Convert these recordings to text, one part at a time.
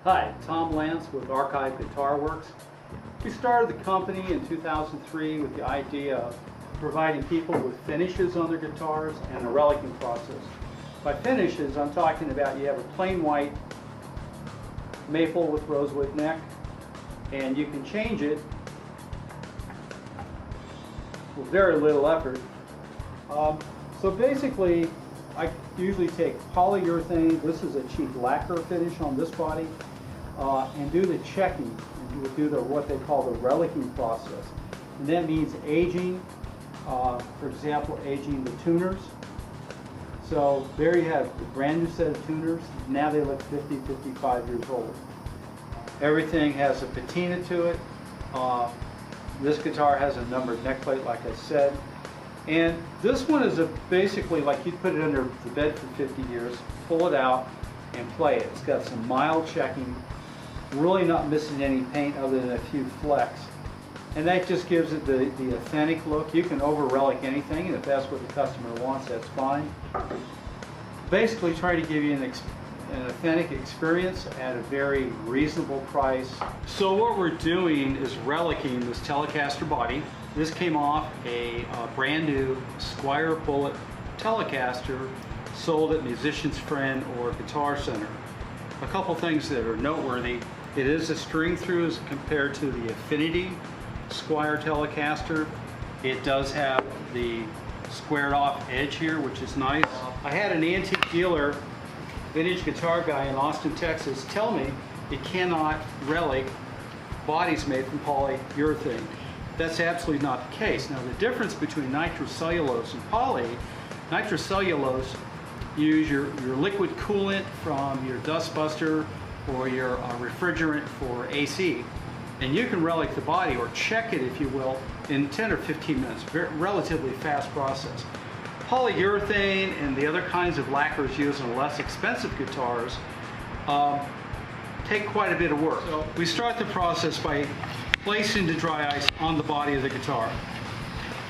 Hi, Tom Lance with Archive Guitar Works. We started the company in 2003 with the idea of providing people with finishes on their guitars and a relicing process. By finishes, I'm talking about you have a plain white maple with rosewood neck, and you can change it with very little effort. So basically, I usually take polyurethane, this is a cheap lacquer finish on this body, and do the checking, and do what they call the relicing process. And that means aging, for example, aging the tuners. So there you have a brand new set of tuners. Now they look 50, 55 years old. Everything has a patina to it. This guitar has a numbered neck plate, like I said. And this one is basically like you'd put it under the bed for 50 years, pull it out, and play it. It's got some mild checking, really not missing any paint other than a few flecks. And that just gives it the authentic look. You can over-relic anything, and if that's what the customer wants, that's fine. Basically try to give you an authentic experience at a very reasonable price. So what we're doing is relicing this Telecaster body. This came off a brand new Squier Bullet Telecaster sold at Musician's Friend or Guitar Center. A couple things that are noteworthy. It is a string through as compared to the Affinity Squier Telecaster. It does have the squared off edge here, which is nice. I had an antique dealer, vintage guitar guy in Austin, Texas, tell me it cannot relic bodies made from polyurethane. That's absolutely not the case. Now the difference between nitrocellulose and poly, nitrocellulose, you use your liquid coolant from your dustbuster or your refrigerant for AC, and you can relic the body or check it, if you will, in 10 or 15 minutes. Relatively fast process. Polyurethane and the other kinds of lacquers used on less expensive guitars take quite a bit of work. So we start the process by placing the dry ice on the body of the guitar.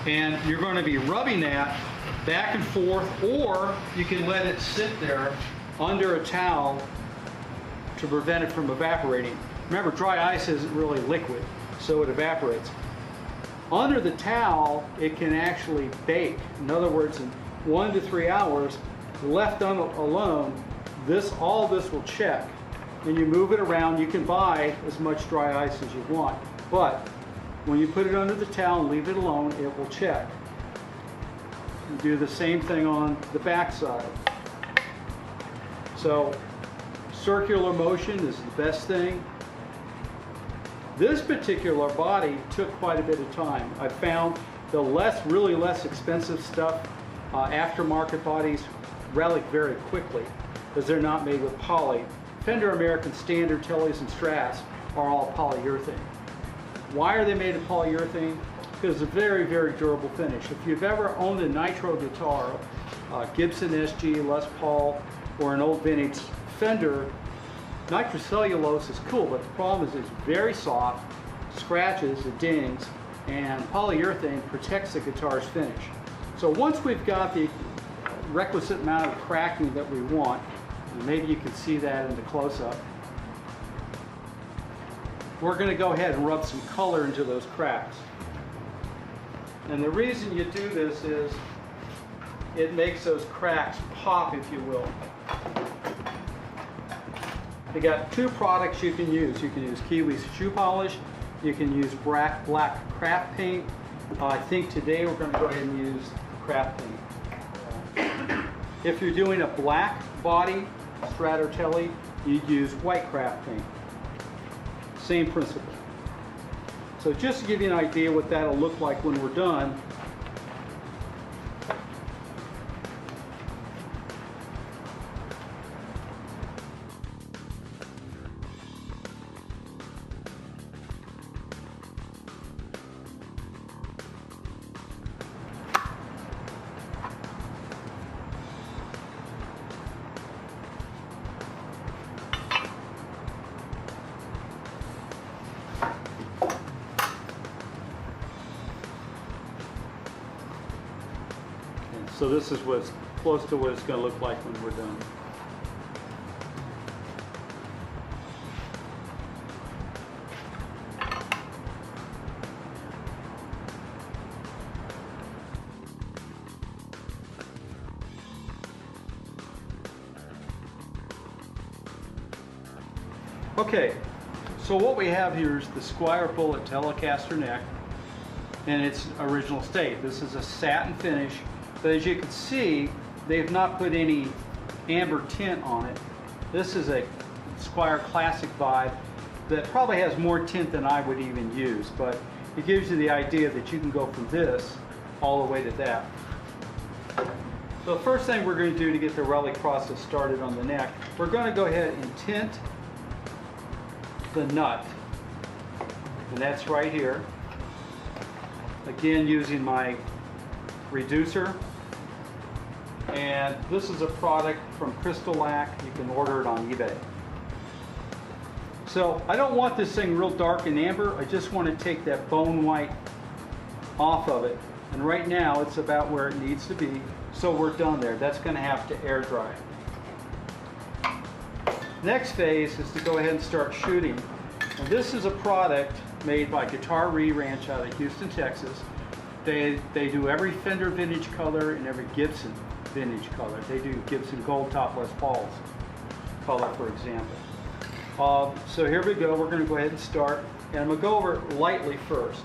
And you're going to be rubbing that back and forth, or you can let it sit there under a towel to prevent it from evaporating. Remember, dry ice isn't really liquid, so it evaporates. Under the towel, it can actually bake. In other words, in 1 to 3 hours, left alone, all this will check. When you move it around, you can buy as much dry ice as you want. But when you put it under the towel and leave it alone, it will check. You do the same thing on the back side. So circular motion is the best thing. This particular body took quite a bit of time. I found the really less expensive stuff, aftermarket bodies, relic very quickly because they're not made with poly. Fender American Standard, Teles and Strats are all polyurethane. Why are they made of polyurethane? Because it's a very, very durable finish. If you've ever owned a nitro guitar, Gibson SG, Les Paul, or an old vintage Fender, nitrocellulose is cool, but the problem is it's very soft, scratches, it dings, and polyurethane protects the guitar's finish. So once we've got the requisite amount of cracking that we want, and maybe you can see that in the close-up, we're going to go ahead and rub some color into those cracks. And the reason you do this is it makes those cracks pop, if you will. You got two products you can use. You can use Kiwi's shoe polish. You can use black craft paint. I think today we're going to go ahead and use craft paint. If you're doing a black body, Strat or Tele, you'd use white craft paint. Same principle. So just to give you an idea what that'll look like when we're done, so this is what's close to what it's going to look like when we're done. Okay, so what we have here is the Squire Bullet Telecaster neck in its original state. This is a satin finish, but as you can see, they've not put any amber tint on it. This is a Squire Classic vibe that probably has more tint than I would even use, but it gives you the idea that you can go from this all the way to that. So the first thing we're going to do to get the Relic process started on the neck, we're going to go ahead and tint the nut, and that's right here. Again, using my reducer, and this is a product from Crystal Lac. You can order it on eBay. So I don't want this thing real dark and amber. I just want to take that bone white off of it, and right now it's about where it needs to be, so we're done there. That's going to have to air dry. Next phase is to go ahead and start shooting. And this is a product made by Guitar Ranch out of Houston, Texas. They do every Fender vintage color and every Gibson vintage color. They do Gibson Gold Top Les Pauls color, for example. So here we go. We're going to go ahead and start. And I'm going to go over it lightly first.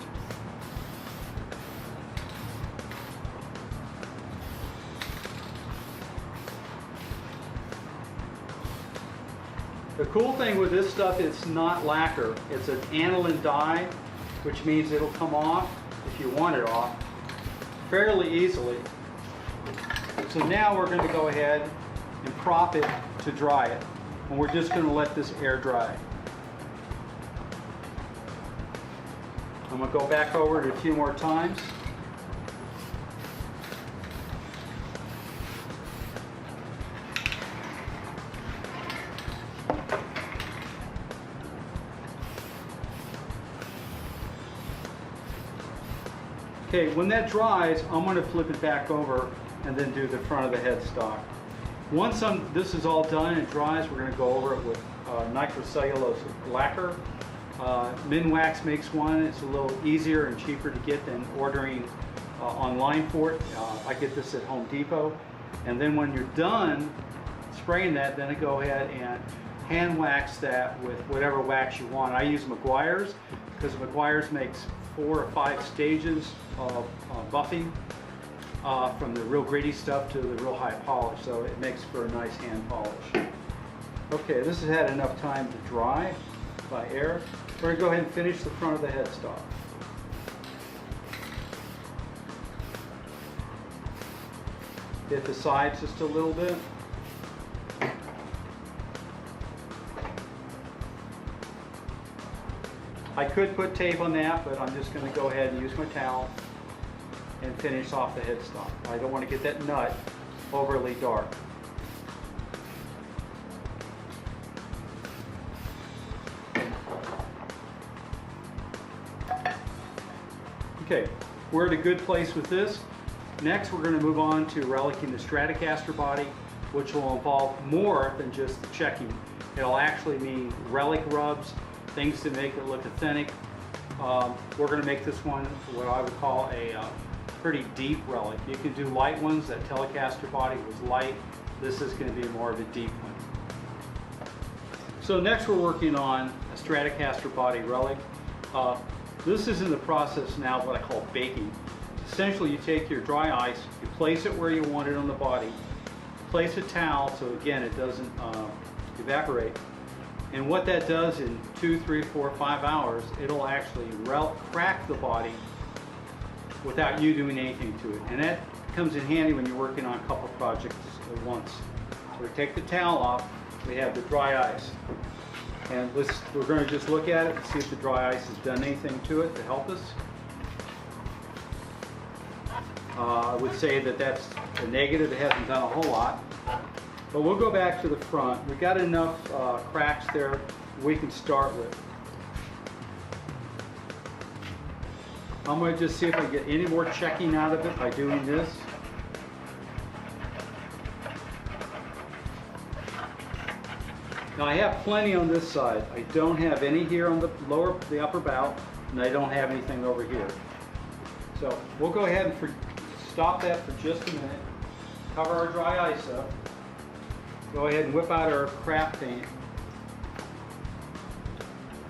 The cool thing with this stuff, it's not lacquer. It's an aniline dye, which means it'll come off, if you want it off, fairly easily. So now we're going to go ahead and prop it to dry it. And we're just going to let this air dry. I'm going to go back over it a few more times. Okay, when that dries, I'm going to flip it back over and then do the front of the headstock. Once this is all done and it dries, we're going to go over it with nitrocellulose lacquer. Minwax makes one. It's a little easier and cheaper to get than ordering online for it. I get this at Home Depot. And then when you're done spraying that, then I go ahead and hand wax that with whatever wax you want. I use Meguiar's because Meguiar's makes 4 or 5 stages of buffing, from the real gritty stuff to the real high polish, so it makes for a nice hand polish. Okay, this has had enough time to dry by air. We're going to go ahead and finish the front of the headstock. Hit the sides just a little bit. I could put tape on that, but I'm just going to go ahead and use my towel and finish off the headstock. I don't want to get that nut overly dark. Okay, we're at a good place with this. Next, we're going to move on to relicing the Stratocaster body, which will involve more than just the checking. It'll actually mean relic rubs, things to make it look authentic. We're going to make this one what I would call a pretty deep relic. You can do light ones. That Telecaster body was light. This is going to be more of a deep one. So next we're working on a Stratocaster body relic. This is in the process now of what I call baking. Essentially, you take your dry ice, you place it where you want it on the body, place a towel so again it doesn't evaporate. And what that does in 2, 3, 4, 5 hours, it'll actually crack the body without you doing anything to it. And that comes in handy when you're working on a couple projects at once. So we take the towel off, we have the dry ice. And we're going to just look at it and see if the dry ice has done anything to it to help us. I would say that that's a negative. It hasn't done a whole lot. But we'll go back to the front. We've got enough cracks there we can start with. I'm going to just see if I get any more checking out of it by doing this. Now I have plenty on this side. I don't have any here on the upper bow, and I don't have anything over here. So we'll go ahead and stop that for just a minute. Cover our dry ice up. Go ahead and whip out our craft paint.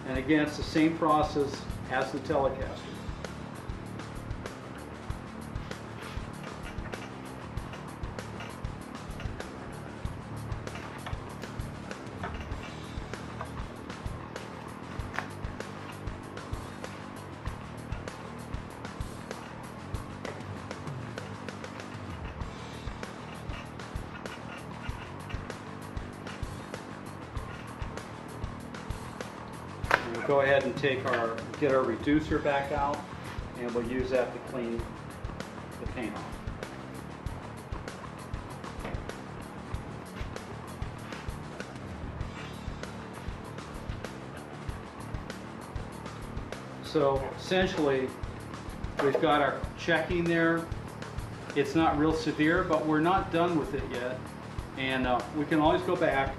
And again, it's the same process as the Telecaster. We'll go ahead and get our reducer back out, and we'll use that to clean the paint off. So essentially, we've got our checking there. It's not real severe, but we're not done with it yet. And we can always go back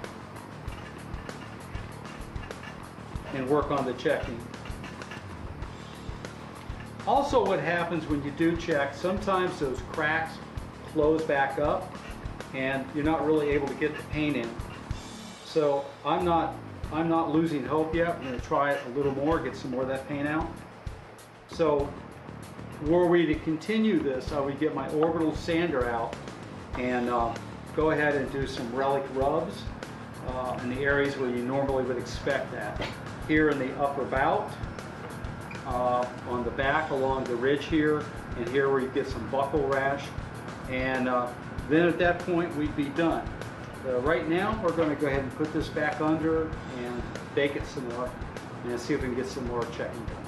and work on the checking. Also, what happens when you do check, sometimes those cracks close back up and you're not really able to get the paint in. So I'm not losing hope yet. I'm going to try it a little more, get some more of that paint out. So were we to continue this, I would get my orbital sander out and go ahead and do some Relic rubs in the areas where you normally would expect that. Here in the upper bout, on the back along the ridge here, and here where you get some buckle rash. And then at that point we'd be done. Right now we're going to go ahead and put this back under and bake it some more and see if we can get some more checking done.